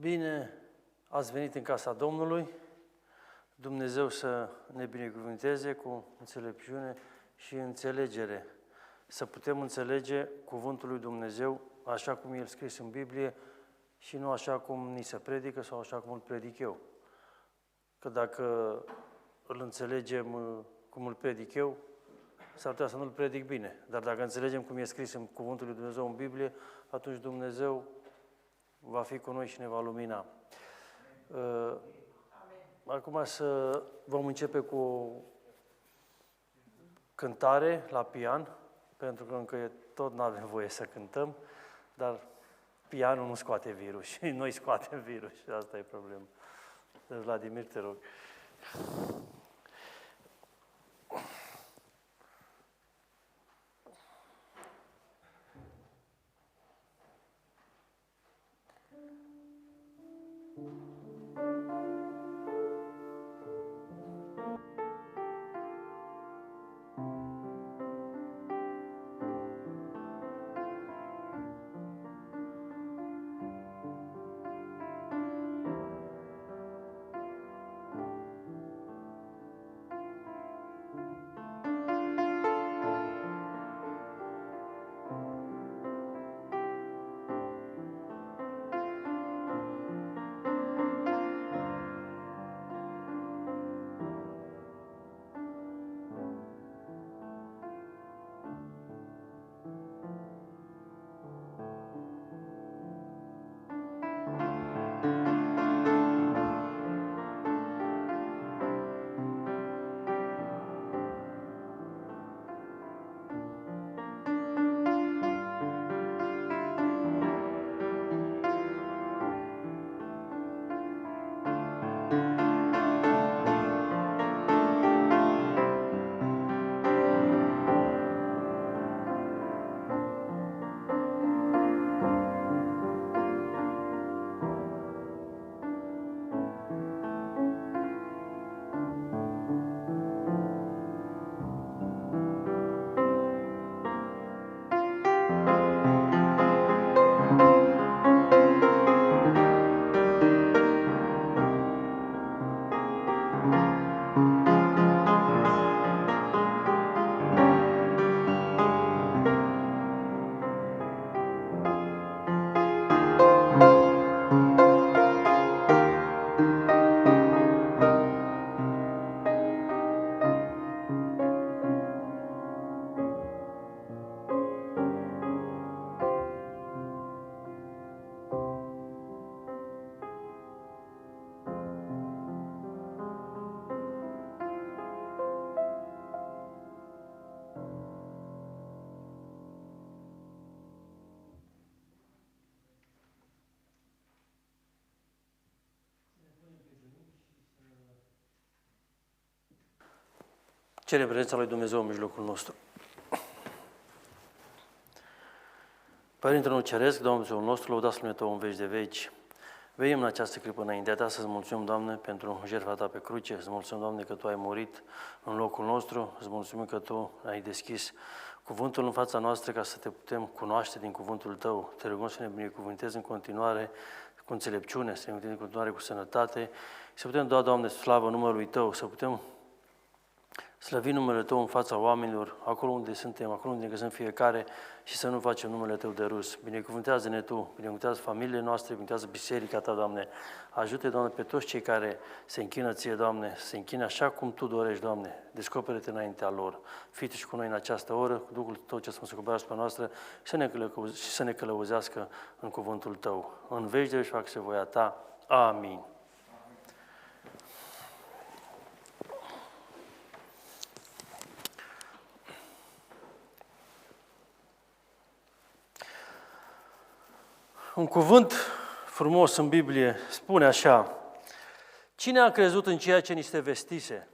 Bine ați venit în casa Domnului. Dumnezeu să ne binecuvânteze cu înțelepciune și înțelegere. Să putem înțelege cuvântul lui Dumnezeu așa cum e scris în Biblie și nu așa cum ni se predică sau așa cum îl predic eu. Că dacă îl înțelegem cum îl predic eu, s-ar putea să nu îl predic bine. Dar dacă înțelegem cum e scris în cuvântul lui Dumnezeu în Biblie, atunci Dumnezeu va fi cu noi și ne va lumina. Acum vom începe cu o cântare la pian, pentru că încă tot nu avem voie să cântăm, dar pianul nu scoate virus și noi scoatem virus și asta e problema. Vladimir, te rog. Cerem prezența lui Dumnezeu în mijlocul nostru. Părintele nostru Ceresc, Dumnezeul nostru, lăudați numele Tău în veci de veci. Venim în această clipă înaintea Ta să-ți mulțumim, Doamne, pentru jertfa Ta pe cruce. Îți mulțumim, Doamne, că Tu ai murit în locul nostru. Îți mulțumim că Tu ai deschis cuvântul în fața noastră ca să Te putem cunoaște din cuvântul Tău. Te rugăm să ne binecuvântezi în continuare cu înțelepciune, să ne binecuvântezi în continuare cu sănătate, să putem da, Doamne, slavă numele Tău, să putem slăvi numele Tău în fața oamenilor, acolo unde suntem, acolo unde ne găsim fiecare și să nu facem numele Tău de rus. Binecuvântează-ne Tu, binecuvântează familiile noastre, binecuvântează biserica Ta, Doamne. Ajută, Doamne, pe toți cei care se închină Ție, Doamne, să se închine așa cum Tu dorești, Doamne. Descoperă-te înaintea lor. Fii Tu și cu noi în această oră, cu Duhul Tău ce să mă asupra noastră și să ne călăuzească în cuvântul Tău. În veci de veci facă-se voia Ta. Amin. Un cuvânt frumos în Biblie spune așa: cine a crezut în ceea ce ni se vestise?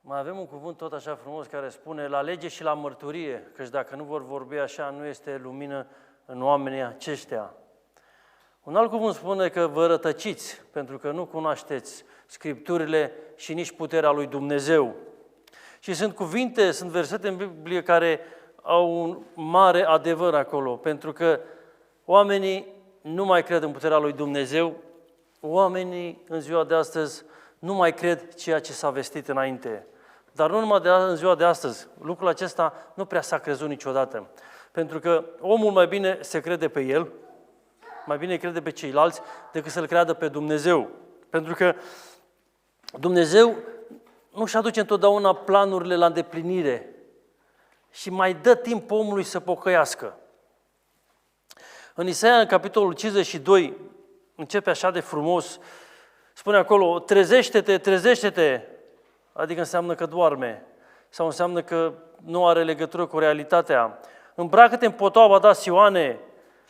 Mai avem un cuvânt tot așa frumos care spune: la lege și la mărturie, căci dacă nu vor vorbi așa, nu este lumină în oamenii aceștia. Un alt cuvânt spune că vă rătăciți, pentru că nu cunoașteți Scripturile și nici puterea lui Dumnezeu. Și sunt cuvinte, sunt versete în Biblie care au un mare adevăr acolo, pentru că oamenii nu mai cred în puterea lui Dumnezeu, oamenii în ziua de astăzi nu mai cred ceea ce s-a vestit înainte. Dar nu numai în ziua de astăzi, lucrul acesta nu prea s-a crezut niciodată. Pentru că omul mai bine se crede pe el, mai bine crede pe ceilalți, decât să-L creadă pe Dumnezeu. Pentru că Dumnezeu nu-și aduce întotdeauna planurile la îndeplinire și mai dă timp omului să pocăiască. În Isaia, în capitolul 52, începe așa de frumos, spune acolo, trezește-te, trezește-te, adică înseamnă că doarme, sau înseamnă că nu are legătură cu realitatea. Îmbracă-te în potoaba ta, Sioane,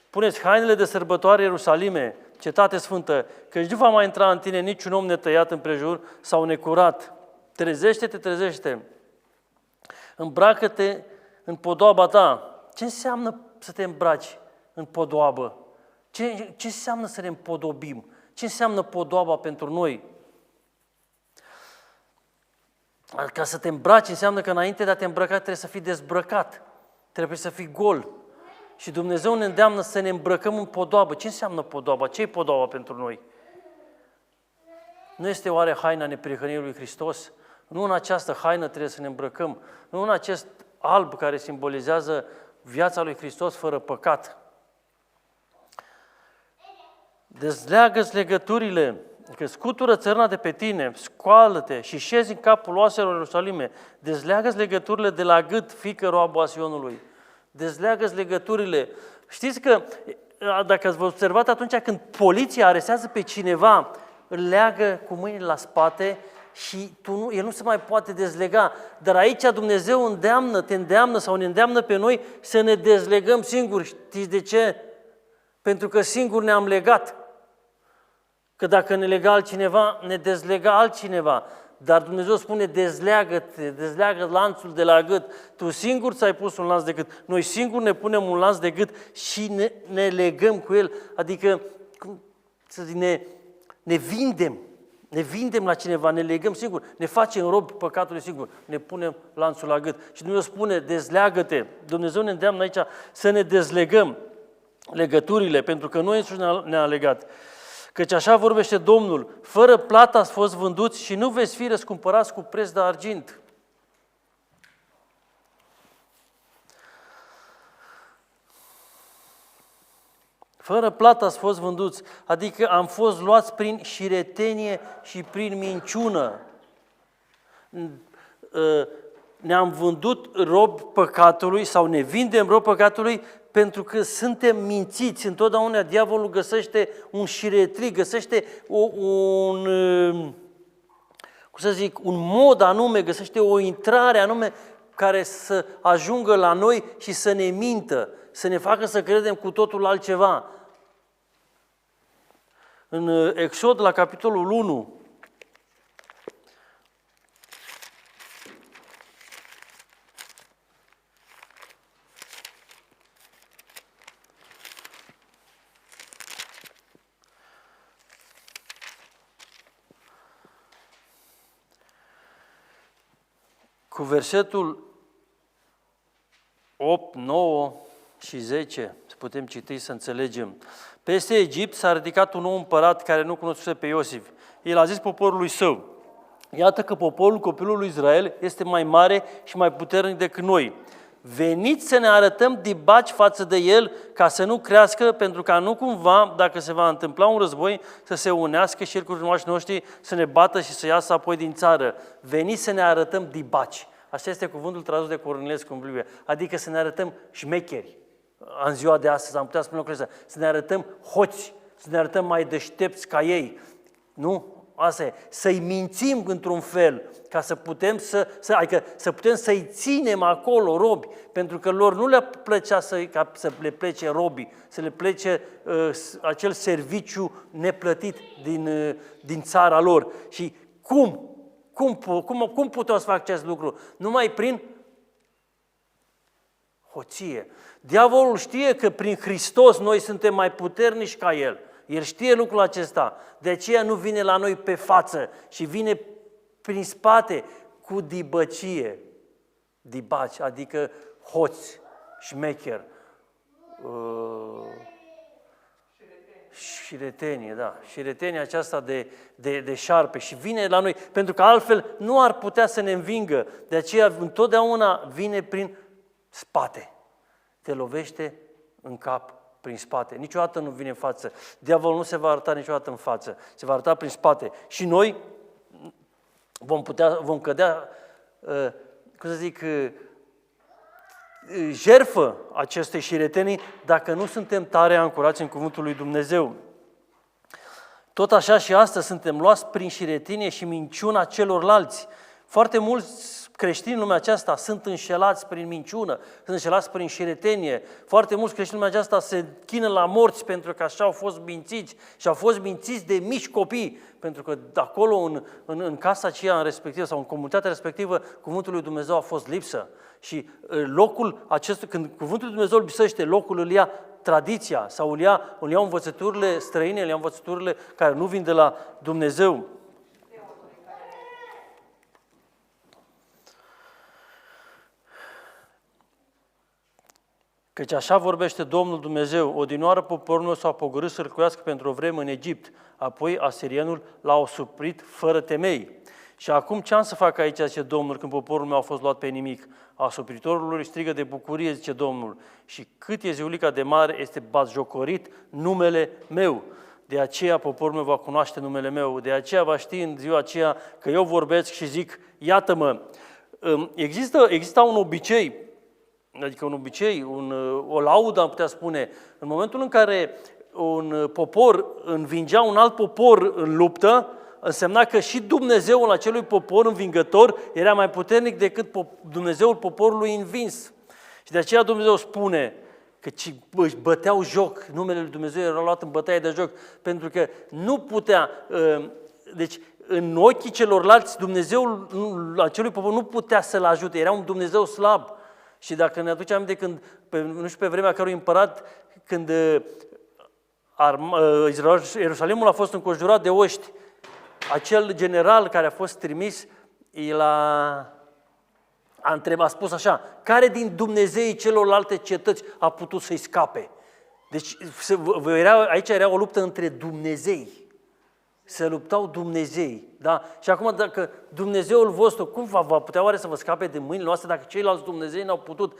puneți hainele de sărbătoare, Ierusalime, cetate sfântă, căci nu va mai intra în tine niciun om netăiat împrejur sau necurat. Trezește-te, trezește-te, îmbracă-te în podoaba ta. Ce înseamnă să te îmbraci în podoabă? Ce înseamnă să ne împodobim? Ce înseamnă podoaba pentru noi? Ca să te îmbraci înseamnă că înainte de a te îmbrăca trebuie să fii dezbrăcat, trebuie să fii gol. Și Dumnezeu ne îndeamnă să ne îmbrăcăm în podoabă. Ce înseamnă podoaba? Ce e podoaba pentru noi? Nu este oare haina neprihănirii lui Hristos? Nu în această haină trebuie să ne îmbrăcăm, nu în acest alb care simbolizează viața lui Hristos fără păcat. Dezleagă-ți legăturile, că scutură țărâna de pe tine, scoală-te și șezi în capul oaselor Ierusalime. Dezleagă-ți legăturile de la gât, fiică roabă a Sionului. Dezleagă-ți legăturile. Știți că, dacă ați observat, atunci când poliția aresează pe cineva, îl leagă cu mâinile la spate și el nu se mai poate dezlega. Dar aici Dumnezeu te îndeamnă sau ne îndeamnă pe noi să ne dezlegăm singuri. Știți de ce? Pentru că singuri ne-am legat. Că dacă ne lega altcineva, ne dezlega altcineva. Dar Dumnezeu spune, dezleagă-te, dezleagă lanțul de la gât. Tu singur ți-ai pus un lanț de gât. Noi singuri ne punem un lanț de gât și ne legăm cu el. Adică, să zic, ne vindem. Ne vindem la cineva, ne legăm singur, ne facem robi păcatului singur, ne punem lanțul la gât. Și Dumnezeu spune, dezleagă-te. Dumnezeu ne îndeamnă aici să ne dezlegăm legăturile, pentru că noi însuși ne-a legat. Căci așa vorbește Domnul, fără plată ați fost vânduți și nu veți fi răscumpărați cu preț de argint. Fără plată ați fost vânduți, adică am fost luați prin șiretenie și prin minciună. Ne-am vândut robi păcatului sau ne vindem robi păcatului pentru că suntem mințiți. Întotdeauna diavolul găsește un șiretlic, găsește un mod anume, găsește o intrare anume care să ajungă la noi și să ne mintă, să ne facă să credem cu totul altceva. În Exod, la capitolul 1, cu versetul 8, 9 și 10, să putem citi, să înțelegem. Peste Egipt s-a ridicat un nou împărat care nu cunoscuse pe Iosif. El a zis poporului său, iată că poporul copilului lui Israel este mai mare și mai puternic decât noi. Veniți să ne arătăm dibaci față de el ca să nu crească, pentru ca nu cumva, dacă se va întâmpla un război, să se unească și el cu urmașii noștri să ne bată și să iasă apoi din țară. Veniți să ne arătăm dibaci. Așa este cuvântul tradus de Cornilescu în Biblie. Adică să ne arătăm șmecheri. În ziua de astăzi am putea spune lucrul ăsta. Să ne arătăm hoți, să ne arătăm mai deștepți ca ei. Nu? Asta e. Să-i mințim într-un fel, ca să putem adică să putem să-i ținem acolo robi, pentru că lor nu le plăcea ca să le plece robii, să le plece acel serviciu neplătit din țara lor. Și cum puteau să facă acest lucru? Numai prin hoție. Diavolul știe că prin Hristos noi suntem mai puternici ca El. El știe lucrul acesta. De aceea nu vine la noi pe față și vine prin spate cu dibăcie. Dibaci, adică hoți, șmecher, Șiretenie, da. Șiretenia aceasta de șarpe și vine la noi, pentru că altfel nu ar putea să ne învingă. De aceea întotdeauna vine prin spate. Te lovește în cap prin spate. Niciodată nu vine în față. Diavolul nu se va arăta niciodată în față. Se va arăta prin spate. Și noi vom cădea, cum să zic, jertfă acestei șiretenii dacă nu suntem tare ancorați în cuvântul lui Dumnezeu. Tot așa și astăzi suntem luați prin șiretenie și minciuna celorlalți. Foarte mulți creștini în lumea aceasta sunt înșelați prin minciună, sunt înșelați prin șiretenie. Foarte mulți creștini în lumea aceasta se chină la morți pentru că așa au fost mințiți și au fost mințiți de mici copii, pentru că acolo în casa aceea respectivă sau în comunitatea respectivă cuvântul lui Dumnezeu a fost lipsă. Și locul acesta, când cuvântul lui Dumnezeu îl lipsește, locul îl ia tradiția sau îl iau învățăturile străine, îl iau învățăturile care nu vin de la Dumnezeu. Căci așa vorbește Domnul Dumnezeu, odinioară poporul meu s-a pogorât să răcuiască pentru o vreme în Egipt, apoi asirianul l-a osuprit fără temei. Și acum ce am să fac aici, zice Domnul, când poporul meu a fost luat pe nimic? Asupritorul lui strigă de bucurie, zice Domnul, și cât e ziulica de mare, este batjocorit numele meu. De aceea poporul meu va cunoaște numele meu, de aceea va ști în ziua aceea că eu vorbesc și zic, iată-mă. Există un obicei, adică un obicei, o laudă, am putea spune, în momentul în care un popor învingea un alt popor în luptă, însemna că și Dumnezeul acelui popor învingător era mai puternic decât Dumnezeul poporului învins. Și de aceea Dumnezeu spune că își băteau joc, numele lui Dumnezeu era luat în bătaie de joc, pentru că nu putea, deci în ochii celorlalți Dumnezeul acelui popor nu putea să-l ajute, era un Dumnezeu slab. Și dacă ne aducem aminte când, nu știu pe vremea cărui împărat, când Ierusalimul a fost înconjurat de oști, acel general care a fost trimis, a spus așa, care din Dumnezeii celorlalte cetăți a putut să-i scape? Deci aici era o luptă între Dumnezei. Se luptau Dumnezei, da? Și acum dacă Dumnezeul vostru, cum va putea oare să vă scape de mâinile noastre dacă ceilalți Dumnezei n-au putut?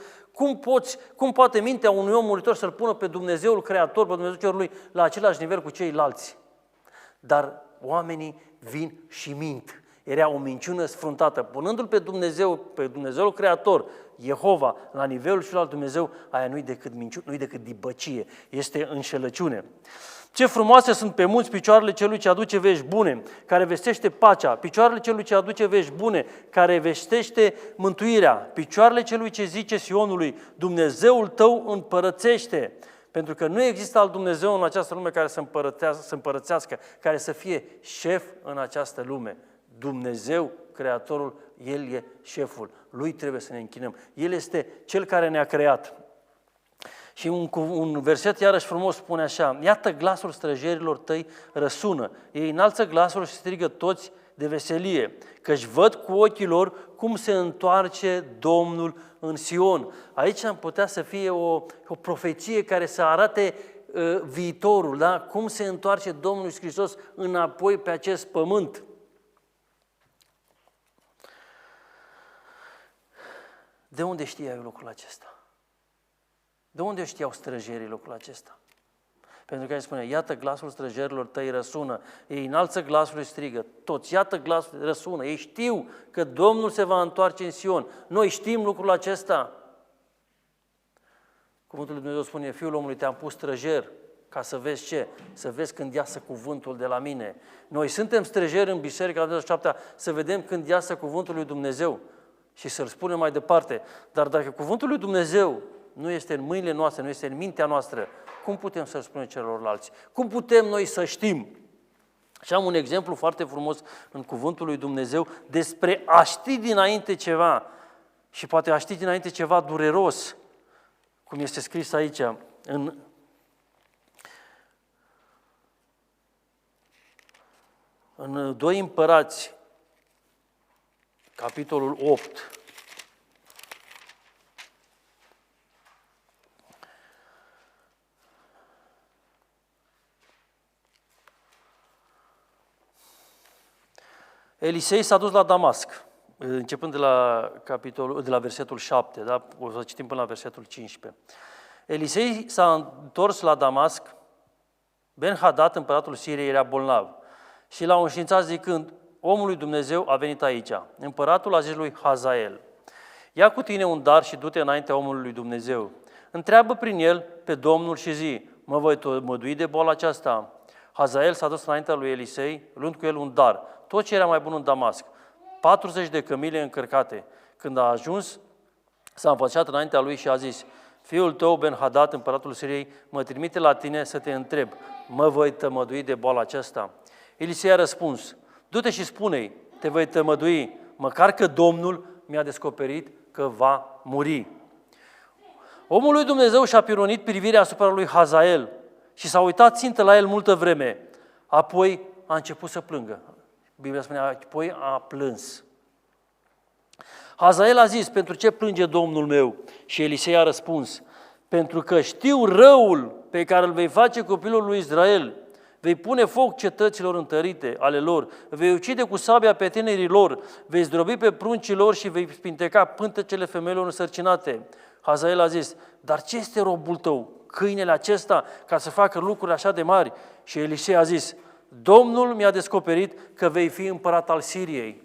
Cum poate mintea unui om muritor să-L pună pe Dumnezeul Creator, pe Dumnezeul lui, la același nivel cu ceilalți? Dar oamenii vin și mint. Era o minciună sfruntată. Punându-L pe Dumnezeul Creator, Jehova, la nivelul celălalt Dumnezeu, aia nu-i decât minciună, nu-i decât dibăcie, este înșelăciune. Ce frumoase sunt pe munți picioarele celui ce aduce vești bune, care vestește pacea, picioarele celui ce aduce vești bune, care vestește mântuirea, picioarele celui ce zice Sionului, Dumnezeul tău împărățește. Pentru că nu există alt Dumnezeu în această lume care să împărățească, care să fie șef în această lume. Dumnezeu, Creatorul, El e șeful. Lui trebuie să ne închinăm. El este Cel care ne-a creat. Și un verset iarăși frumos spune așa, iată glasul străjerilor tăi răsună, ei înalță glasul și strigă toți de veselie, că-și văd cu ochii lor cum se întoarce Domnul în Sion. Aici am putea să fie o profeție care să arate viitorul, da? Cum se întoarce Domnul Iisus Hristos înapoi pe acest pământ. De unde știai lucrul acesta? De unde știau străjerii lucrul acesta? Pentru că el spune, iată glasul străjerilor tăi răsună, ei înalță glasul și strigă, toți, iată glasul răsună, ei știu că Domnul se va întoarce în Sion. Noi știm lucrul acesta. Cuvântul lui Dumnezeu spune, Fiul omului te-am pus străjer, ca să vezi ce? Să vezi când iasă cuvântul de la mine. Noi suntem străjeri în biserica la Dumnezeu 7 să vedem când iasă cuvântul lui Dumnezeu și să-l spunem mai departe. Dar dacă cuvântul lui Dumnezeu nu este în mâinile noastre, nu este în mintea noastră, cum putem să-l spunem celorlalți? Cum putem noi să știm? Și am un exemplu foarte frumos în cuvântul lui Dumnezeu despre a ști dinainte ceva și poate a ști dinainte ceva dureros, cum este scris aici, în 2 Împărați, capitolul 8. Elisei s-a dus la Damasc, începând de la versetul 7, da? O să citim până la versetul 15. Elisei s-a întors la Damasc, Ben-Hadad, împăratul Siriei, era bolnav și l-a înștiințat zicând, omul lui Dumnezeu a venit aici. Împăratul a zis lui Hazael, ia cu tine un dar și du-te înaintea omului lui Dumnezeu. Întreabă prin el pe Domnul și zi, mă voi mădui de boala aceasta? Hazael s-a dus înaintea lui Elisei, luând cu el un dar, tot ce era mai bun în Damasc, 40 de cămile încărcate. Când a ajuns, s-a înfășat înaintea lui și a zis, fiul tău Ben-Hadad, împăratul Siriei, mă trimite la tine să te întreb, mă voi tămădui de boala aceasta? Elisei a răspuns, du-te și spune-i, te voi tămădui, măcar că Domnul mi-a descoperit că va muri. Omul lui Dumnezeu și-a pironit privirea asupra lui Hazael și s-a uitat țintă la el multă vreme. Apoi a început să plângă. Biblia spune, apoi a plâns. Hazael a zis, pentru ce plânge Domnul meu? Și Elisei a răspuns, pentru că știu răul pe care îl vei face copilul lui Israel. Vei pune foc cetăților întărite ale lor, vei ucide cu sabia pe tinerii lor, vei zdrobi pe pruncii lor și vei spinteca pântecele femeilor însărcinate. Hazael a zis, dar ce este robul tău, câinele acesta, ca să facă lucruri așa de mari? Și Elisei a zis, Domnul mi-a descoperit că vei fi împărat al Siriei.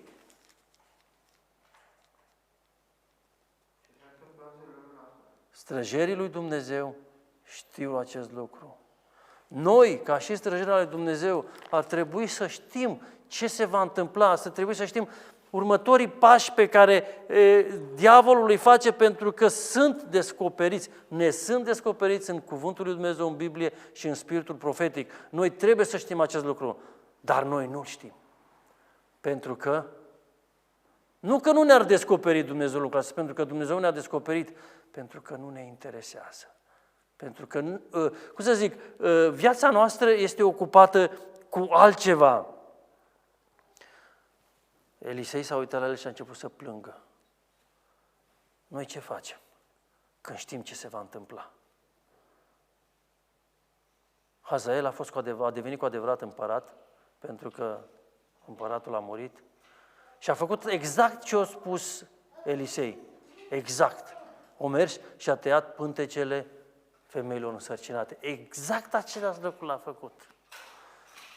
Străjerii lui Dumnezeu știu acest lucru. Noi, ca și străjerii ale Dumnezeu, ar trebui să știm ce se va întâmpla, să trebuie să știm următorii pași pe care diavolul îi face pentru că sunt descoperiți, ne sunt descoperiți în Cuvântul lui Dumnezeu, în Biblie și în Spiritul profetic. Noi trebuie să știm acest lucru, dar noi nu știm. Pentru că, nu că nu ne-ar descoperi Dumnezeu lucrul ăsta, pentru că Dumnezeu ne-a descoperit, pentru că nu ne interesează. Pentru că, cum să zic, viața noastră este ocupată cu altceva. Elisei s-a uitat la el și a început să plângă. Noi ce facem când știm ce se va întâmpla? Hazael a devenit cu adevărat împărat, pentru că împăratul a murit și a făcut exact ce a spus Elisei. Exact. O mers și a tăiat pântecele femeilor însărcinate. Exact același lucru l-a făcut.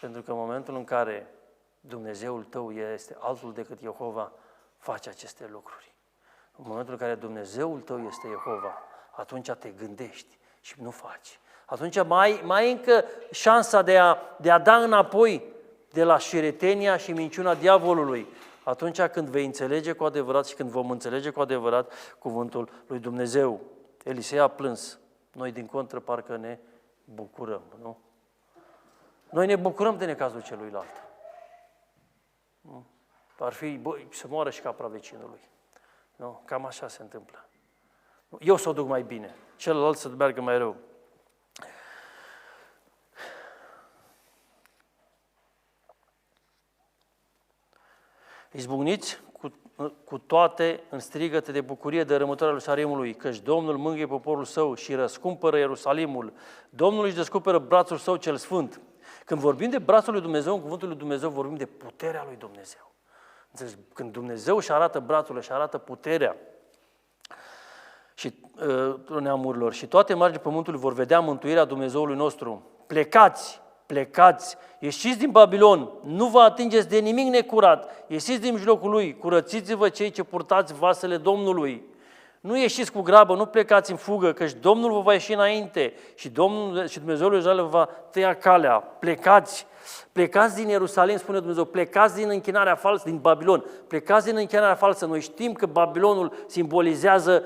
Pentru că în momentul în care Dumnezeul tău este altul decât Jehova, face aceste lucruri. În momentul în care Dumnezeul tău este Jehova, atunci te gândești și nu faci. Atunci mai ai încă șansa de a da înapoi de la șiretenia și minciuna diavolului. Atunci când vei înțelege cu adevărat și când vom înțelege cu adevărat cuvântul lui Dumnezeu. Elisei a plâns. Noi, din contră, parcă ne bucurăm, nu? Noi ne bucurăm de necazul celuilalt. Nu? Ar fi, să moară și capra vecinului. Nu? Cam așa se întâmplă. Eu să o duc mai bine, celălalt să meargă mai rău. Izbucniți cu toate în strigăte de bucurie dărâmătoarea lui Ierusalimului, căci Domnul mângâie poporul său și răscumpără Ierusalimul. Domnul își descoperă brațul său cel sfânt. Când vorbim de brațul lui Dumnezeu, în cuvântul lui Dumnezeu, vorbim de puterea lui Dumnezeu. Când Dumnezeu își arată brațul, își arată puterea și neamurilor și toate marile pământului vor vedea mântuirea Dumnezeului nostru. Plecați, ieșiți din Babilon, nu vă atingeți de nimic necurat, ieșiți din mijlocul lui, curățiți-vă cei ce purtați vasele Domnului. Nu ieșiți cu grabă, nu plecați în fugă, căci Domnul vă va ieși înainte și Dumnezeul lui Israel vă va tăia calea. Plecați din Ierusalim, spune Dumnezeu, plecați din închinarea falsă, din Babilon, plecați din închinarea falsă. Noi știm că Babilonul simbolizează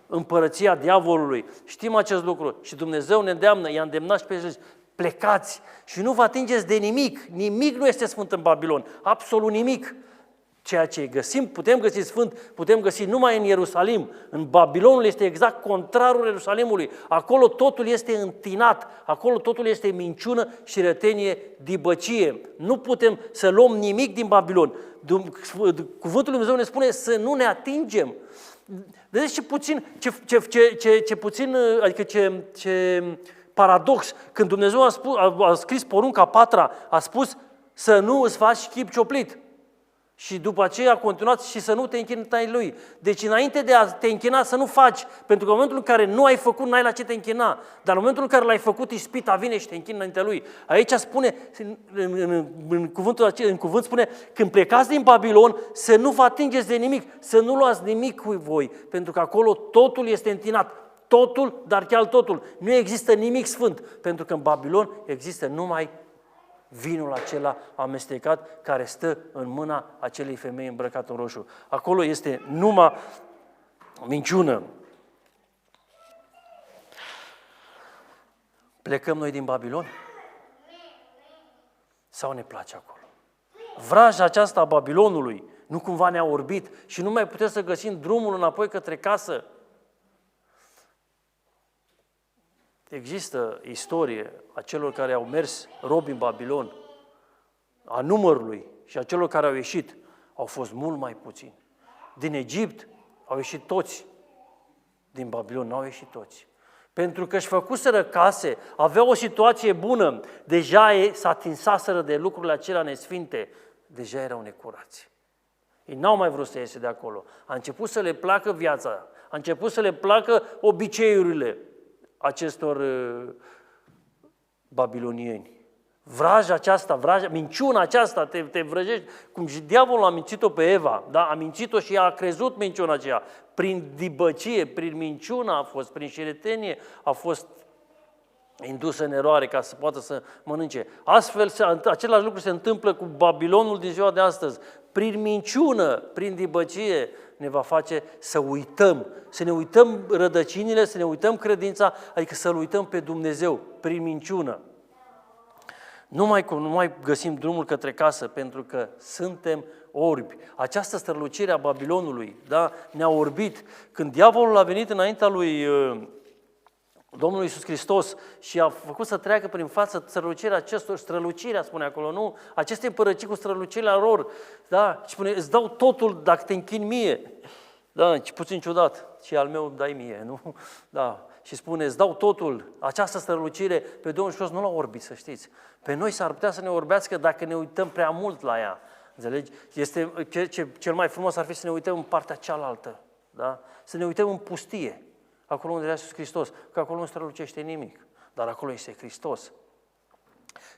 împărăția diavolului. Știm acest lucru și Dumnezeu ne îndeamnă, i-a îndemnat și pe Iisus, plecați și nu vă atingeți de nimic. Nimic nu este sfânt în Babilon, absolut nimic. Ceea ce găsim, putem găsi sfânt, putem găsi numai în Ierusalim. În Babilonul este exact contrarul Ierusalimului. Acolo totul este întinat, acolo totul este minciună și rătenie, dibăcie. Nu putem să luăm nimic din Babilon. Cuvântul lui Dumnezeu ne spune să nu ne atingem. Vedeți ce paradox. Când Dumnezeu a scris porunca 4, a spus să nu îți faci chip cioplit. Și după aceea a continuat și să nu te închini înainte lui. Deci înainte de a te închina să nu faci, pentru că în momentul în care nu ai făcut, n-ai la ce te închina. Dar în momentul în care l-ai făcut, ispita vine și te închini înainte lui. Aici spune, în cuvânt spune, când plecați din Babilon, să nu vă atingeți de nimic, să nu luați nimic cu voi, pentru că acolo totul este întinat. Totul, dar chiar totul. Nu există nimic sfânt, pentru că în Babilon există numai vinul acela amestecat care stă în mâna acelei femei îmbrăcată în roșu. Acolo este numai minciună. Plecăm noi din Babilon? Sau ne place acolo? Vraja aceasta a Babilonului nu cumva ne-a orbit și nu mai putem să găsim drumul înapoi către casă? Există istorie a celor care au mers robi în Babilon, a numărului și a celor care au ieșit, au fost mult mai puțini. Din Egipt au ieșit toți, din Babilon n-au ieșit toți. Pentru că își făcuseră case, aveau o situație bună, deja s-a atinsaseră de lucrurile acelea nesfinte, deja erau necurați. Ei n-au mai vrut să iese de acolo. A început să le placă viața, a început să le placă obiceiurile acestor babilonieni. Vraja aceasta, minciuna aceasta te vrăjești, cum și diavolul a mințit-o pe Eva, da? A mințit-o și a crezut minciuna aceea. Prin dibăcie, prin minciuna a fost, prin șiretenie a fost indusă în eroare ca să poată să mănânce. Astfel, același lucru se întâmplă cu Babilonul din ziua de astăzi. Prin minciună, prin dibăcie, ne va face să uităm, să ne uităm rădăcinile, să ne uităm credința, adică să-L uităm pe Dumnezeu, prin minciună. Nu mai găsim drumul către casă, pentru că suntem orbi. Această strălucire a Babilonului, da, ne-a orbit. Când diavolul a venit înaintea lui Domnul Iisus Hristos și a făcut să treacă prin față strălucirea acestor, strălucirea, spune acolo, nu? Aceste împărății cu strălucirea lor, da? Și spune, îți dau totul dacă te închini mie. Da, și puțin ciudat, și al meu dai mie, nu? Da. Și spune, îți dau totul, această strălucire, pe Domnul Hristos nu l-a orbit, să știți. Pe noi s-ar putea să ne orbească dacă ne uităm prea mult la ea. Înțelegi? Cel mai frumos ar fi să ne uităm în partea cealaltă, da? Să ne uităm în pustie. Acolo unde era Iisus Hristos, că acolo nu strălucește nimic, dar acolo este Hristos.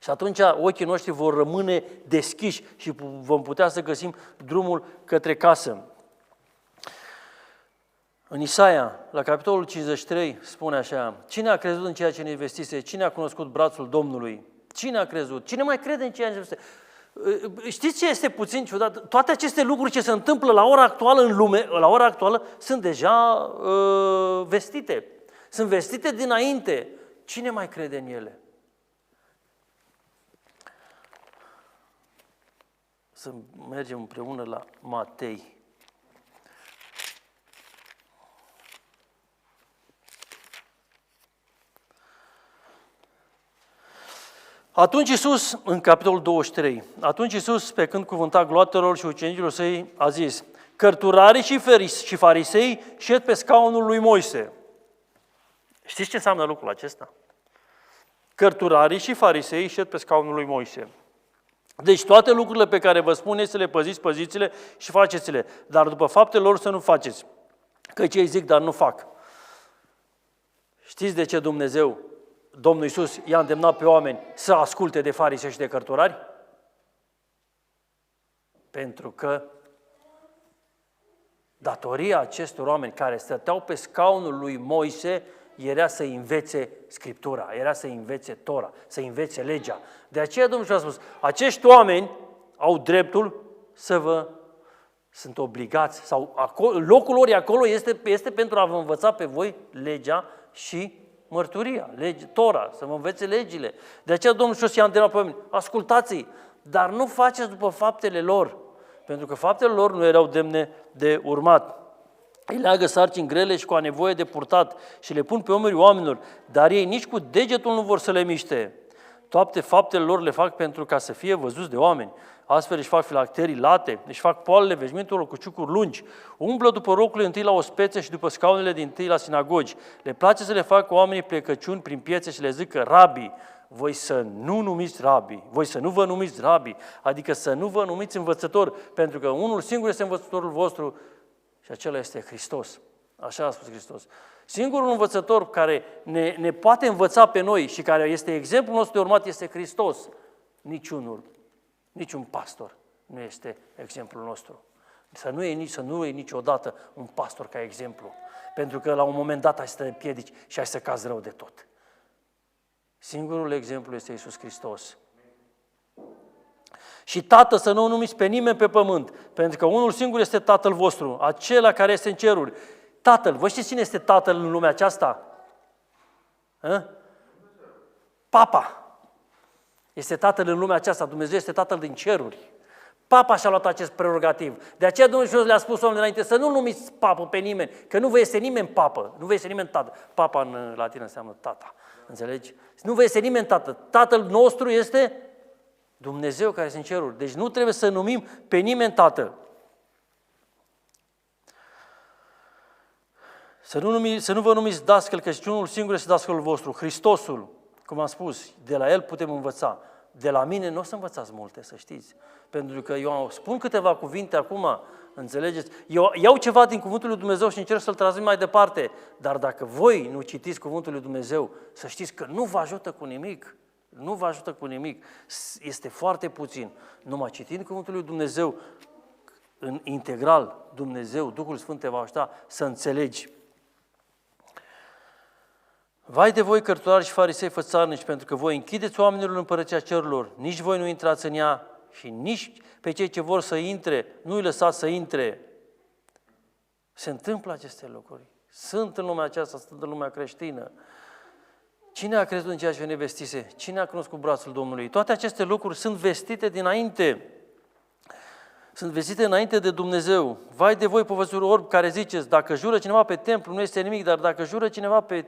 Și atunci ochii noștri vor rămâne deschiși și vom putea să găsim drumul către casă. În Isaia, la capitolul 53, spune așa, cine a crezut în ceea ce ne vestise, cine a cunoscut brațul Domnului, cine a crezut, cine mai crede în ceea ce ne vestise? Știți ce este puțin ciudat? Toate aceste lucruri ce se întâmplă la ora actuală în lume, la ora actuală, sunt deja vestite. Sunt vestite dinainte. Cine mai crede în ele? Să mergem împreună la Matei. Atunci Iisus, în capitolul 23, atunci Iisus, pe când cuvânta gloatelor și ucenicilor săi, a zis, cărturarii și farisei șed pe scaunul lui Moise. Știți ce înseamnă lucrul acesta? Cărturarii și farisei șed pe scaunul lui Moise. Deci toate lucrurile pe care vă spun să le păziți, păziți-le și faceți-le, dar după faptele lor să nu faceți. Căci ei zic, dar nu fac. Știți de ce Domnul Iisus i-a îndemnat pe oameni să asculte de farisei și de cărturari? Pentru că datoria acestor oameni care stăteau pe scaunul lui Moise era să învețe Scriptura, era să învețe Tora, să învețe legea. De aceea Domnul a spus, acești oameni au dreptul sunt obligați, sau locul lor acolo este pentru a vă învăța pe voi legea și mărturia, Tora, să vă învețe legile. De aceea Domnul Iisus i-a îndemnat pe oameni, ascultați-i, dar nu faceți după faptele lor, pentru că faptele lor nu erau demne de urmat. Îi leagă sarcini grele și cu a nevoie de purtat și le pun pe umerii oamenilor, dar ei nici cu degetul nu vor să le miște. Toate faptele lor le fac pentru ca să fie văzuți de oameni. Astfel își fac filacterii late, își fac poalele veșmintelor cu ciucuri lungi, umblă după rocurile întâi la ospețe și după scaunele din tâi la sinagogi. Le place să le facă oamenii plecăciuni prin piețe și le zică, rabii, voi să nu numiți rabi, voi să nu vă numiți rabi, adică să nu vă numiți învățători, pentru că unul singur este învățătorul vostru și acela este Hristos. Așa a spus Hristos. Singurul învățător care ne poate învăța pe noi și care este exemplul nostru de urmat este Hristos. Niciun pastor nu este exemplul nostru. Să nu iei niciodată un pastor ca exemplu. Pentru că la un moment dat ai să te împiedici și ai să cazi rău de tot. Singurul exemplu este Iisus Hristos. Și Tată să nu o numiți pe nimeni pe pământ, pentru că unul singur este Tatăl vostru, acela care este în ceruri. Tatăl, vă știți cine este Tatăl în lumea aceasta? Papa este Tatăl în lumea aceasta, Dumnezeu este Tatăl din ceruri. Papa și-a luat acest prerogativ. De aceea Dumnezeu le-a spus oamenilor înainte să nu numiți papă pe nimeni, că nu vă este nimeni papă, nu vă este nimeni tată. Papa în latină înseamnă tata, înțelegi? Nu vă este nimeni tată. Tatăl nostru este Dumnezeu care este în ceruri. Deci nu trebuie să numim pe nimeni tată. Să nu vă numiți dascăl, că și unul singur este dascălul vostru, Hristosul. Cum am spus, de la El putem învăța. De la mine nu o să învățați multe, să știți. Pentru că eu spun câteva cuvinte acum, înțelegeți? Eu iau ceva din Cuvântul lui Dumnezeu și încerc să-l transmit mai departe. Dar dacă voi nu citiți Cuvântul lui Dumnezeu, să știți că nu vă ajută cu nimic. Nu vă ajută cu nimic. Este foarte puțin. Numai citind Cuvântul lui Dumnezeu, în integral, Dumnezeu, Duhul Sfânt te va ajuta să înțelegi. Vai de voi, cărturari și farisei fățarnici, pentru că voi închideți oamenilor în împărăția cerurilor, nici voi nu intrați în ea și nici pe cei ce vor să intre, nu îi lăsați să intre. Se întâmplă aceste lucruri. Sunt în lumea aceasta, sunt în lumea creștină. Cine a crezut în ceea ce ne vestise? Cine a cunoscut brațul Domnului? Toate aceste lucruri sunt vestite dinainte. Sunt vestite înainte de Dumnezeu. Vai de voi, povățuri orbi, care ziceți, dacă jură cineva pe templu, nu este nimic, dar dacă jură cineva pe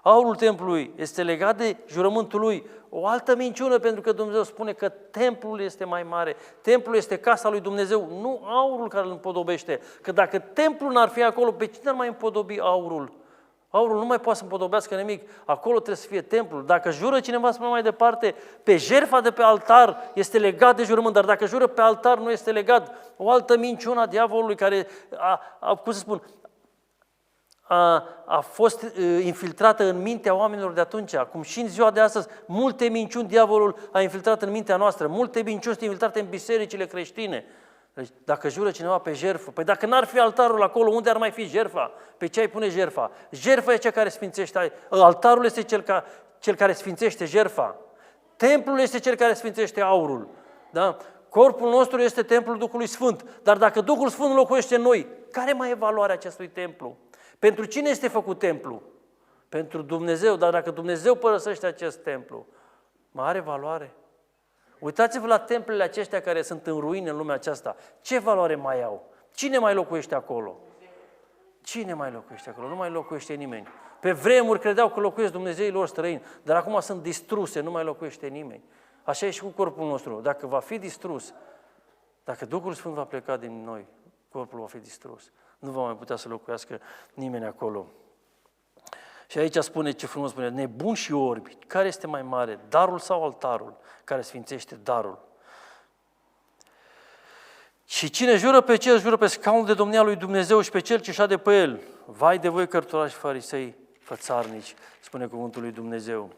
aurul templului, este legat de jurământul lui. O altă minciună, pentru că Dumnezeu spune că templul este mai mare. Templul este casa lui Dumnezeu, nu aurul care îl împodobește. Că dacă templul n-ar fi acolo, pe cine ar mai împodobi aurul? Aurul nu mai poate să împodobească nimic. Acolo trebuie să fie templul. Dacă jură cineva, spune mai departe, pe jertfa de pe altar este legat de jurământ, dar dacă jură pe altar nu este legat. O altă minciună a diavolului care, a fost infiltrată în mintea oamenilor de atunci, acum și în ziua de astăzi, multe minciuni diavolul a infiltrat în mintea noastră, multe minciuni sunt infiltrate în bisericile creștine. Deci, dacă jură cineva pe jertfă, păi dacă n-ar fi altarul acolo, unde ar mai fi jertfa? Pe ce ai pune jertfa? Jertfa e cea care sfințește, altarul este cel care sfințește jertfa. Templul este cel care sfințește aurul. Da? Corpul nostru este templul Duhului Sfânt, dar dacă Duhul Sfânt locuiește în noi, care mai e valoarea acestui templu? Pentru cine este făcut templu? Pentru Dumnezeu, dar dacă Dumnezeu părăsește acest templu, mai are valoare? Uitați-vă la templele aceștia care sunt în ruine în lumea aceasta. Ce valoare mai au? Cine mai locuiește acolo? Cine mai locuiește acolo? Nu mai locuiește nimeni. Pe vremuri credeau că locuiesc Dumnezeii lor străini, dar acum sunt distruse, nu mai locuiește nimeni. Așa e și cu corpul nostru. Dacă va fi distrus, dacă Duhul Sfânt va pleca din noi, corpul va fi distrus. Nu va mai putea să locuiască nimeni acolo. Și aici spune, ce frumos spune, nebuni și orbi, care este mai mare, darul sau altarul care sfințește darul? Și cine jură pe cel, jură pe scaunul de domnia lui Dumnezeu și pe cel ce șade pe el. Vai de voi, cărturari și farisei fățarnici, spune cuvântul lui Dumnezeu.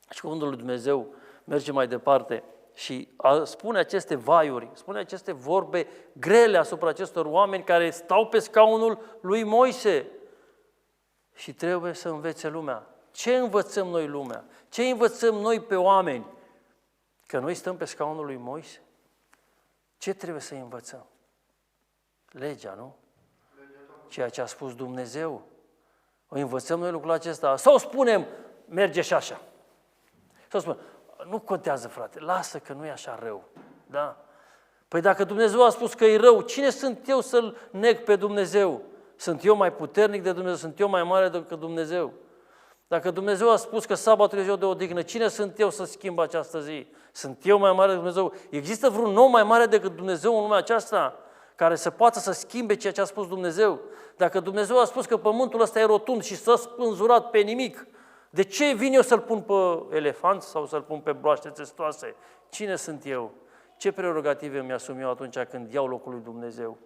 Și cuvântul lui Dumnezeu merge mai departe și spune aceste vaiuri, spune aceste vorbe grele asupra acestor oameni care stau pe scaunul lui Moise. Și trebuie să învețe lumea. Ce învățăm noi lumea? Ce învățăm noi pe oameni? Că noi stăm pe scaunul lui Moise? Ce trebuie să învățăm? Legea, nu? Ceea ce a spus Dumnezeu. O învățăm noi lucrul acesta. Sau spunem, merge și așa. Sau spunem, nu contează, frate, lasă că nu e așa rău. Da? Păi dacă Dumnezeu a spus că e rău, cine sunt eu să-L neg pe Dumnezeu? Sunt eu mai puternic de Dumnezeu? Sunt eu mai mare decât Dumnezeu? Dacă Dumnezeu a spus că sabatul e ziua de odihnă, cine sunt eu să schimb această zi? Sunt eu mai mare decât Dumnezeu? Există vreun om mai mare decât Dumnezeu în lumea aceasta care să poată să schimbe ceea ce a spus Dumnezeu? Dacă Dumnezeu a spus că pământul ăsta e rotund și s-a spânzurat pe nimic, De ce vin eu să-l pun pe elefant sau să-l pun pe broaște țestoase? Cine sunt eu? Ce prerogative mi-asum eu atunci când iau locul lui Dumnezeu?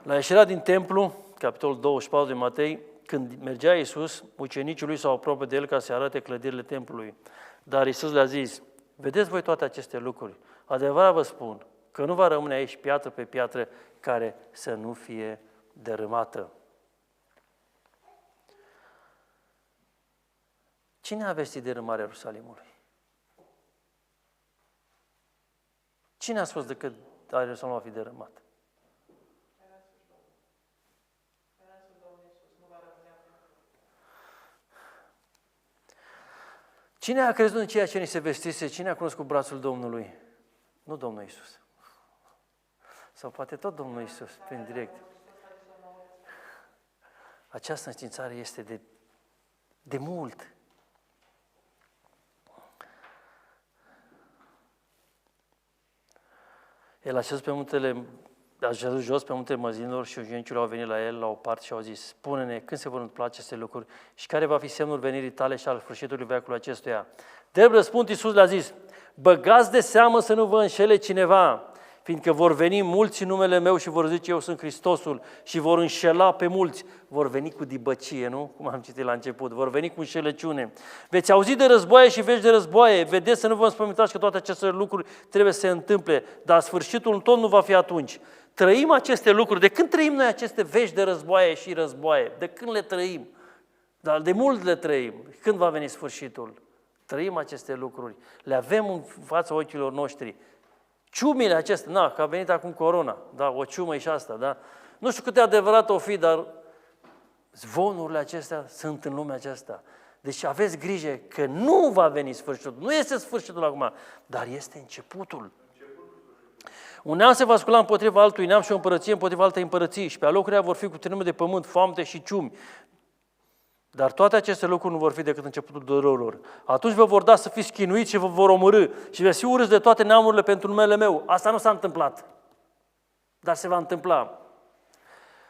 La ieșirea din templu, capitolul 24 de Matei, când mergea Iisus, ucenicii lui s-au apropiat de el ca să arate clădirile templului. Dar Iisus le-a zis, vedeți voi toate aceste lucruri? Adevărat vă spun că nu va rămâne aici piatră pe piatră care să nu fie dărâmată. Cine a vestit dărâmarea Ierusalimului? Cine a spus decât Ierusalimul va fi dărâmat? Cine a crezut în ceea ce ni se vestise? Cine a cunoscut brațul Domnului? Nu Domnul Iisus. Sau poate tot Domnul Iisus, prin direct. Această înștiințare este de mult. El a șezut jos pe muntele Măzinilor și ucenicii au venit la el la o parte și au zis, spune-ne când se vor întâmpla aceste lucruri și care va fi semnul venirii tale și al sfârșitului veacului acestuia. Drept răspuns, Iisus le-a zis, băgați de seamă să nu vă înșele cineva, fiindcă vor veni mulți în numele meu și vor zice eu sunt Hristosul și vor înșela pe mulți. Vor veni cu dibăcie, nu? Cum am citit la început, vor veni cu înșelăciune. Veți auzi de războaie și vești de războaie, vedeți să nu vă înspăimântați că toate aceste lucruri trebuie să se întâmple, dar sfârșitul tot nu va fi atunci. Trăim aceste lucruri. De când trăim noi aceste vești de războaie și războaie? De când le trăim? Dar de mult le trăim. Când va veni sfârșitul? Trăim aceste lucruri. Le avem în fața ochilor noștri. Ciumile acestea, că a venit acum corona, da, o ciumă e și asta, da? Nu știu cât de adevărat o fi, dar zvonurile acestea sunt în lumea aceasta. Deci aveți grijă că nu va veni sfârșitul. Nu este sfârșitul acum, dar este începutul. Un neam se va scula împotriva altui neam și o împărăție împotriva altei împărății și pe alocurile vor fi cu tărâme de pământ, foamete și ciumi. Dar toate aceste lucruri nu vor fi decât începutul durerilor. Atunci vă vor da să fiți chinuiți și vă vor omorî și veți fi urâți de toate neamurile pentru numele meu. Asta nu s-a întâmplat, dar se va întâmpla.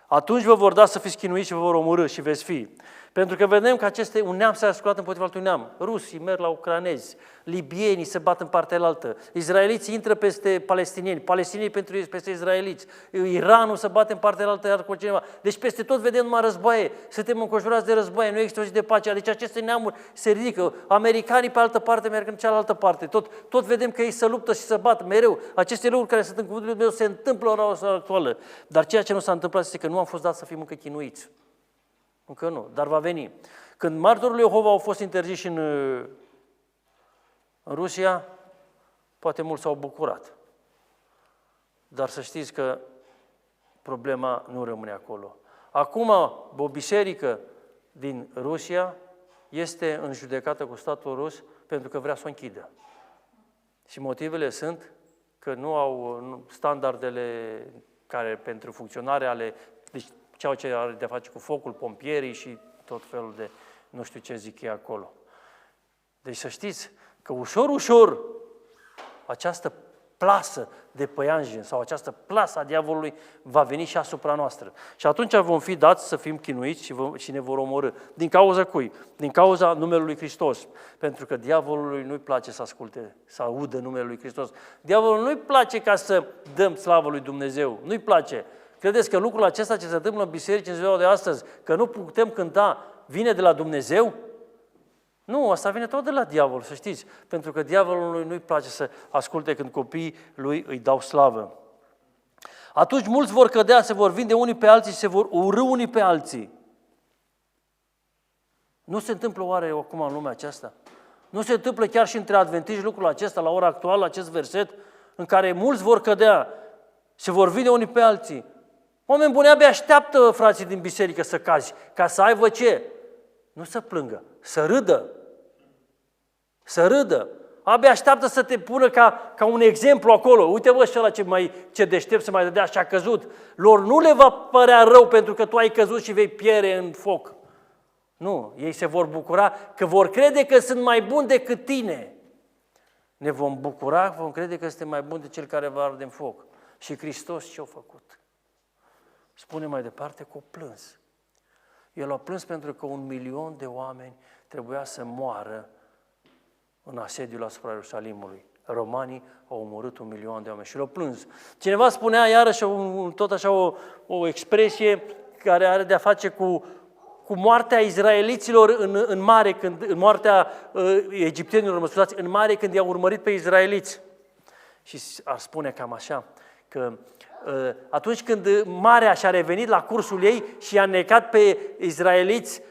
Atunci vă vor da să fiți chinuiți și vă vor omorî și veți fi. Pentru că vedem că un neam s-a sculat împotriva altui neam. Rusii merg la ucranezi, libienii se bat în partea altă, izraeliții intră peste palestinieni, palestinieni peste izraeliți, Iranul se bate în partea altă iar cu cineva. Deci peste tot vedem numai războaie, suntem înconjurați de războaie, nu există o zi de pace. Deci aceste neamuri se ridică, americanii pe altă parte merg în cealaltă parte, tot vedem că ei se luptă și se bat mereu. Aceste lucruri care sunt în cuvântul lui Dumnezeu se întâmplă la ora actuală. Dar ceea ce nu s-a întâmplat este că nu am fost dați să fim încă chinuiți. Încă nu, dar va veni. Când martorul lui Jehova au fost interziși în Rusia, poate mulți s-au bucurat. Dar să știți că problema nu rămâne acolo. Acum, o biserică din Rusia este în judecată cu statul rus pentru că vrea să o închidă. Și motivele sunt că nu au standardele care pentru funcționare ale... Deci, ceea ce are de face cu focul, pompierii și tot felul de, nu știu ce zic ei acolo. Deci să știți că ușor, ușor, această plasă de păianjen sau această plasă a diavolului va veni și asupra noastră. Și atunci vom fi dați să fim chinuiți și ne vor omorî. Din cauza cui? Din cauza numelui lui Hristos. Pentru că diavolului nu-i place să asculte, să audă numele lui Hristos. Diavolului nu-i place ca să dăm slavă lui Dumnezeu. Nu-i place. Credeți că lucrul acesta ce se întâmplă în biserici în ziua de astăzi, că nu putem cânta, vine de la Dumnezeu? Nu, asta vine tot de la diavol, să știți. Pentru că diavolului nu-i place să asculte când copiii lui îi dau slavă. Atunci mulți vor cădea, se vor vinde unii pe alții și se vor urî unii pe alții. Nu se întâmplă oare acum în lumea aceasta? Nu se întâmplă chiar și între adventiști lucrul acesta, la ora actuală, acest verset, în care mulți vor cădea, se vor vinde unii pe alții. Oameni buni, abia așteaptă frații din biserică să cazi, ca să aibă ce? Nu să plângă, să râdă. Să râdă. Abia așteaptă să te pună ca un exemplu acolo. Uite bă, și ăla ce deștept se mai dădea și a căzut. Lor nu le va părea rău pentru că tu ai căzut și vei pierde în foc. Nu, ei se vor bucura că vor crede că sunt mai buni decât tine. Ne vom bucura, vom crede că suntem mai buni de cel care va arde în foc. Și Hristos ce-a făcut? Spune mai departe că o plâns. El a plâns pentru că 1.000.000 de oameni trebuia să moară în asediul asupra Ierusalimului. Romanii au omorât 1.000.000 de oameni și l-au plâns. Cineva spunea iarăși tot așa o expresie care are de-a face cu moartea izraeliților în mare, în moartea egiptenilor, mă scuzați, în mare când i-au urmărit pe izraeliți. Și ar spune cam așa, că atunci când marea și-a revenit la cursul ei și i-a necat pe izraeliți,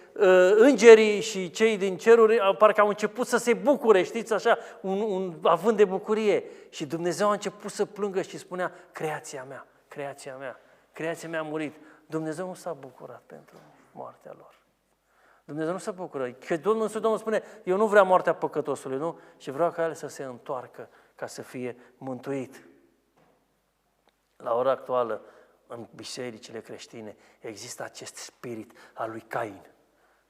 îngerii și cei din ceruri parcă au început să se bucure, știți, așa, un avânt de bucurie. Și Dumnezeu a început să plângă și spunea, creația mea a murit. Dumnezeu nu s-a bucurat pentru moartea lor. Dumnezeu nu se bucură. Că Domnul spune, eu nu vreau moartea păcătosului, nu? Și vreau ca el să se întoarcă ca să fie mântuit. La ora actuală, în bisericile creștine, există acest spirit al lui Cain.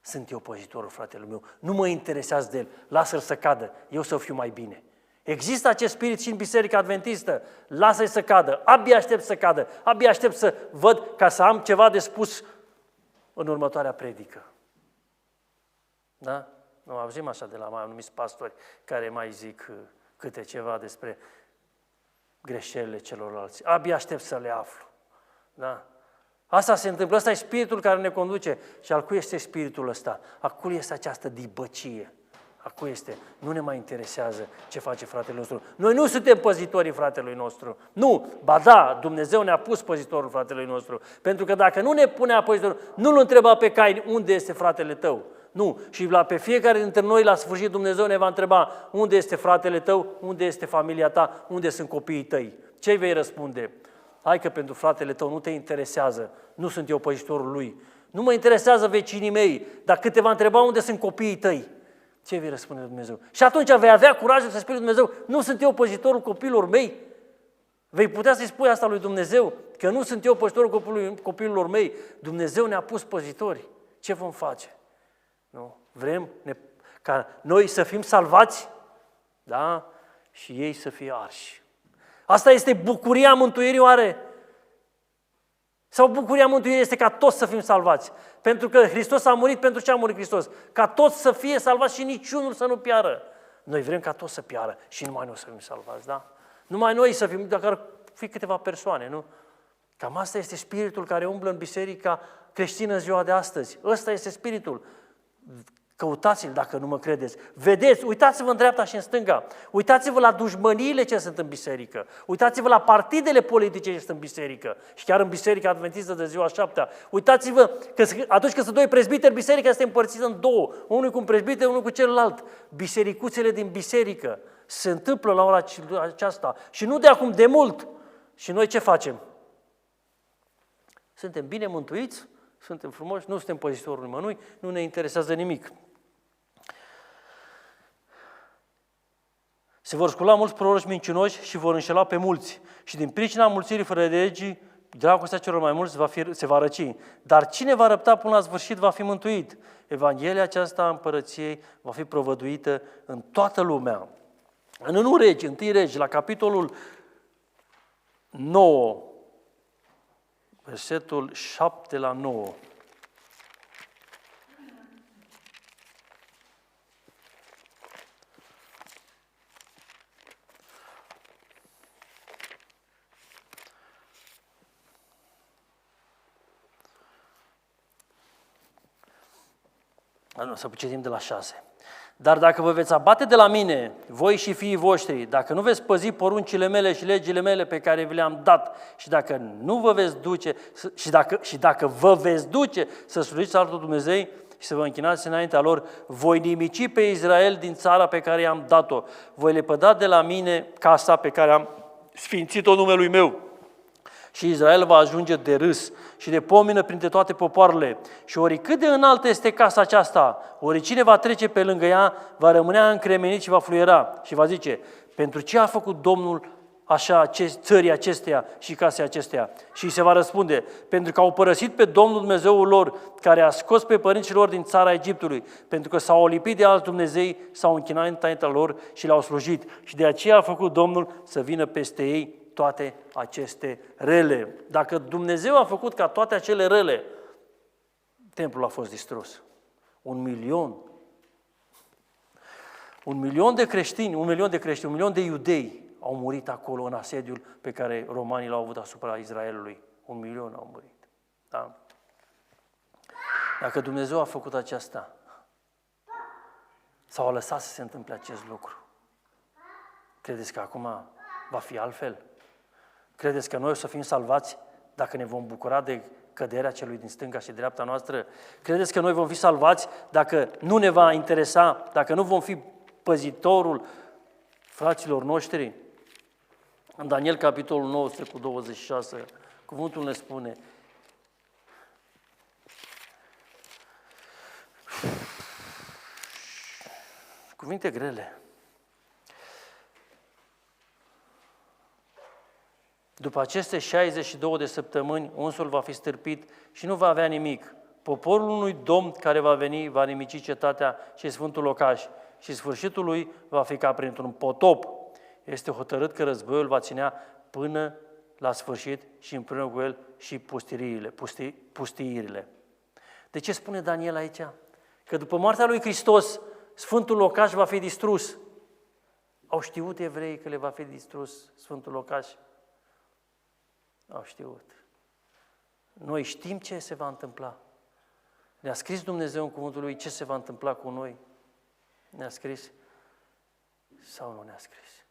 Sunt eu păzitorul fratelui meu, nu mă interesează de el, lasă-l să cadă, eu să fiu mai bine. Există acest spirit și în Biserica Adventistă, lasă-i să cadă, abia aștept să cadă, abia aștept să văd ca să am ceva de spus în următoarea predică. Da? Nu auzim așa de la mai anumiți pastori care mai zic câte ceva despre greșelile celorlalți. Abia aștept să le aflu. Da? Asta se întâmplă, ăsta e spiritul care ne conduce. Și al cui este spiritul ăsta? A cui este această dibăcie? A cui este? Nu ne mai interesează ce face fratele nostru. Noi nu suntem păzitorii fratelui nostru. Nu, ba da, Dumnezeu ne-a pus păzitorul fratelui nostru. Pentru că dacă nu ne punea păzitorul, nu-l întreba pe Cain, unde este fratele tău? Nu, și pe fiecare dintre noi, la sfârșit, Dumnezeu ne va întreba, unde este fratele tău, unde este familia ta, unde sunt copiii tăi? Ce vei răspunde? Hai că pentru fratele tău nu te interesează, nu sunt eu păzitorul lui. Nu mă interesează vecinii mei, dar când te va întreba unde sunt copiii tăi, ce vei răspunde Dumnezeu? Și atunci vei avea curajul să spui lui Dumnezeu, nu sunt eu păzitorul copiilor mei? Vei putea să-i spui asta lui Dumnezeu, că nu sunt eu păzitorul copiilor mei? Dumnezeu ne-a pus păzitori. Ce vom face? Nu? Vrem ca noi să fim salvați, da? Și ei să fie arși. Asta este bucuria mântuirii oare? Sau bucuria mântuirii este ca toți să fim salvați? Pentru că Hristos a murit, pentru ce a murit Hristos? Ca toți să fie salvați și niciunul să nu piară. Noi vrem ca toți să piară și numai noi să fim salvați, da? Numai noi să fim, dacă ar fi câteva persoane, nu? Cam asta este spiritul care umblă în biserica creștină în ziua de astăzi. Ăsta este spiritul. Căutați-l dacă nu mă credeți. Vedeți, uitați-vă în dreapta și în stânga. Uitați-vă la dușmăniile ce sunt în biserică. Uitați-vă la partidele politice ce sunt în biserică. Și chiar în Biserica Adventistă de ziua 7-a. Uitați-vă că atunci când sunt doi prezbiteri, biserica este împărțită în două. Unul cu un prezbiter, unul cu celălalt. Bisericuțele din biserică se întâmplă la ora aceasta. Și nu de acum, de mult. Și noi ce facem? Suntem bine mântuiți? Suntem frumoși? Nu suntem păzitorul nimănui? Nu ne interesează nimic. Se vor scula mulți proroci mincinoși și vor înșela pe mulți. Și din pricina mulțirii fără de legii, dragostea celor mai mulți se va răci. Dar cine va răbda până la sfârșit va fi mântuit. Evanghelia aceasta a împărăției va fi provăduită în toată lumea. În 1 Regi, la capitolul 9, versetul 7 la 9. Să citim de la 6. Dar dacă vă veți abate de la mine, voi și fiii voștri, dacă nu veți păzi poruncile mele și legile mele pe care vi le-am dat, și dacă nu vă veți duce, și dacă vă veți duce să slujiți altul Dumnezeu și să vă închinați înaintea lor, voi nimici pe Israel din țara pe care i-am dat-o. Voi lepăda de la mine casa pe care am sfințit-o numelui meu. Și Israel va ajunge de râs și de pomină printre toate popoarele. Și ori cât de înaltă este casa aceasta, ori cine va trece pe lângă ea, va rămânea încremenit și va fluiera. Și va zice, pentru ce a făcut Domnul așa țării acesteia și casei acesteia? Și se va răspunde, pentru că au părăsit pe Domnul Dumnezeul lor, care a scos pe părinții lor din țara Egiptului, pentru că s-au lipit de alți Dumnezei, s-au închinat înaintea lor și le-au slujit. Și de aceea a făcut Domnul să vină peste ei toate aceste rele. Dacă Dumnezeu a făcut ca toate acele rele templul a fost distrus. 1 milion. 1 milion de creștini, 1 milion de iudei au murit acolo în asediul pe care romanii l-au avut asupra Israelului. 1 milion au murit. Da? Dacă Dumnezeu a făcut aceasta, sau a lăsat să se întâmple acest lucru, credeți că acum va fi altfel? Credeți că noi o să fim salvați dacă ne vom bucura de căderea celui din stânga și dreapta noastră? Credeți că noi vom fi salvați dacă nu ne va interesa, dacă nu vom fi păzitorul fraților noștri? În Daniel, capitolul 19 cu 26, cuvântul ne spune: cuvinte grele. După aceste 62 de săptămâni, unsul va fi stârpit și nu va avea nimic. Poporul unui domn care va veni va nimici cetatea și sfântul locaș și sfârșitul lui va fi ca printr-un potop. Este hotărât că războiul va ținea până la sfârșit și împreună cu el și pustiirile. De ce spune Daniel aici? Că după moartea lui Hristos, sfântul locaș va fi distrus. Au știut evreii că le va fi distrus sfântul locaș? Au știut. Noi știm ce se va întâmpla. Ne-a scris Dumnezeu în cuvântul Lui ce se va întâmpla cu noi. Ne-a scris sau nu ne-a scris?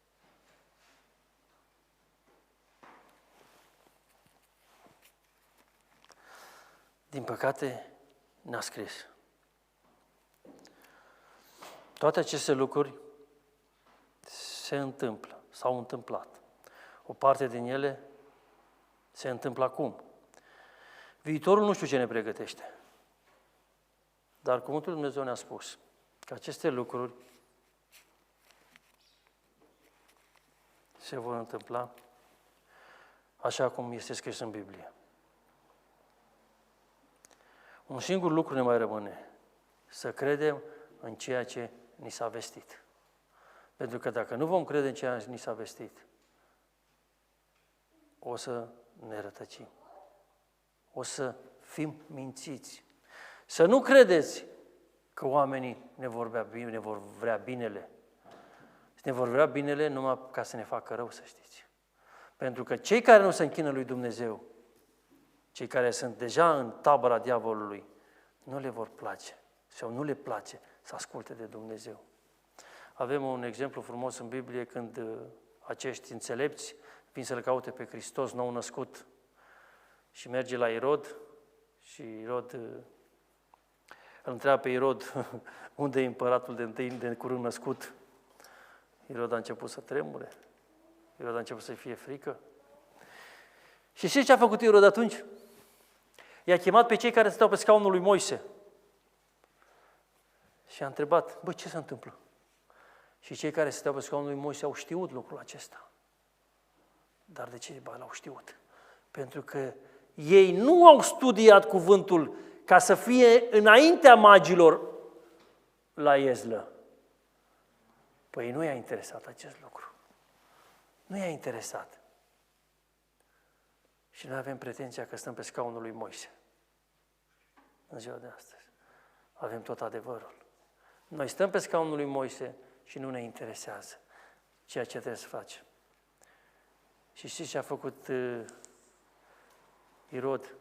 Din păcate, ne-a scris. Toate aceste lucruri se întâmplă, s-au întâmplat. O parte din ele se întâmplă acum. Viitorul nu știu ce ne pregătește. Dar cuvântul lui Dumnezeu ne-a spus că aceste lucruri se vor întâmpla așa cum este scris în Biblie. Un singur lucru ne mai rămâne: să credem în ceea ce ni s-a vestit. Pentru că dacă nu vom crede în ceea ce ni s-a vestit, o să ne rătăcim. O să fim mințiți. Să nu credeți că oamenii ne vor vrea binele. Ne vor vrea binele numai ca să ne facă rău, să știți. Pentru că cei care nu se închină lui Dumnezeu, cei care sunt deja în tabăra diavolului, nu le vor place sau nu le place să asculte de Dumnezeu. Avem un exemplu frumos în Biblie când acești înțelepți vin să-L caute pe Hristos nou născut și merge la Irod și Irod îl întreabă pe Irod unde e împăratul de întâi de curând născut. Irod a început să tremure. Irod a început să fie frică. Și știți ce a făcut Irod atunci? I-a chemat pe cei care stăteau pe scaunul lui Moise și a întrebat: băi, ce se întâmplă? Și cei care stăteau pe scaunul lui Moise au știut lucrul acesta. Dar de ce l-au știut? Pentru că ei nu au studiat cuvântul ca să fie înaintea magilor la Iezlă. Păi nu i-a interesat acest lucru. Nu i-a interesat. Și noi avem pretenția că stăm pe scaunul lui Moise. În ziua de astăzi. Avem tot adevărul. Noi stăm pe scaunul lui Moise și nu ne interesează ceea ce trebuie să facem. Și știți ce a făcut Irod?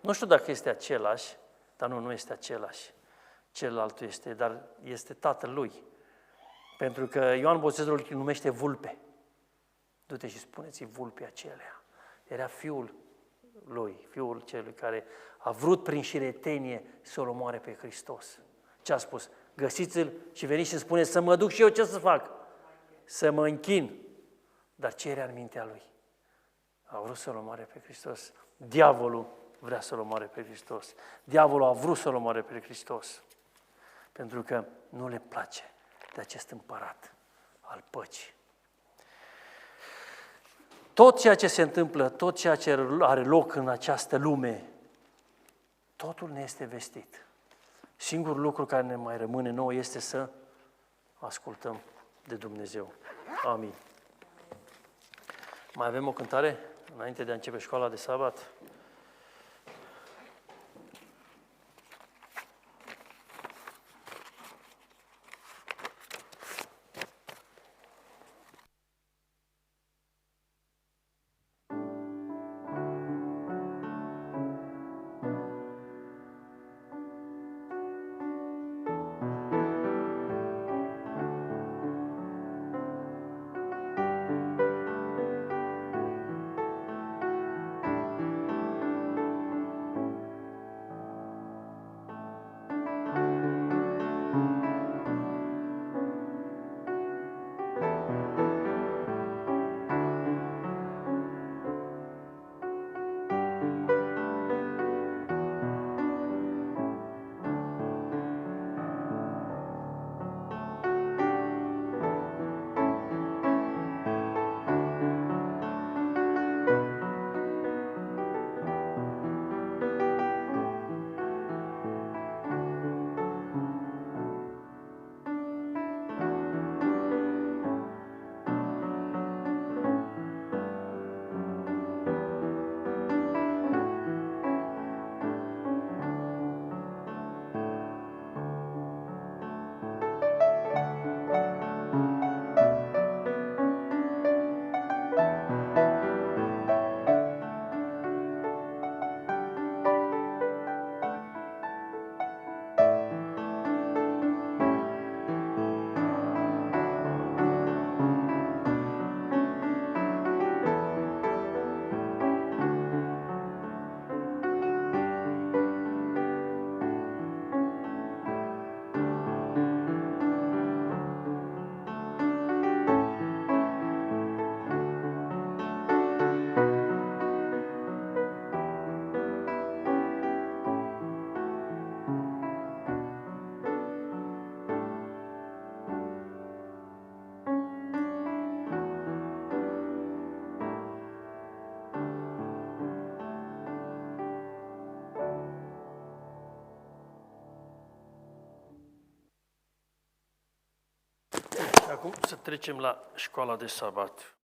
Nu știu dacă este același, dar nu este același. Celălalt este, dar este tatăl lui. Pentru că Ioan Botezătorul îl numește vulpe. Du-te și spuneți-i vulpe acelea. Era fiul lui, fiul celui care a vrut prin șiretenie să-L omoare pe Hristos. Ce a spus? Găsiți-l și veniți și spuneți: să mă duc și eu, ce să fac? Să mă închin. Dar ce era în mintea lui? A vrut să-L omoare pe Hristos. Diavolul vrea să-L omoare pe Hristos. Diavolul a vrut să-L omoare pe Hristos. Pentru că nu le place de acest împărat al păcii. Tot ceea ce se întâmplă, tot ceea ce are loc în această lume, totul ne este vestit. Singurul lucru care ne mai rămâne nouă este să ascultăm de Dumnezeu. Amin. Mai avem o cântare înainte de a începe școala de sabat? Acum să trecem la școala de sabat.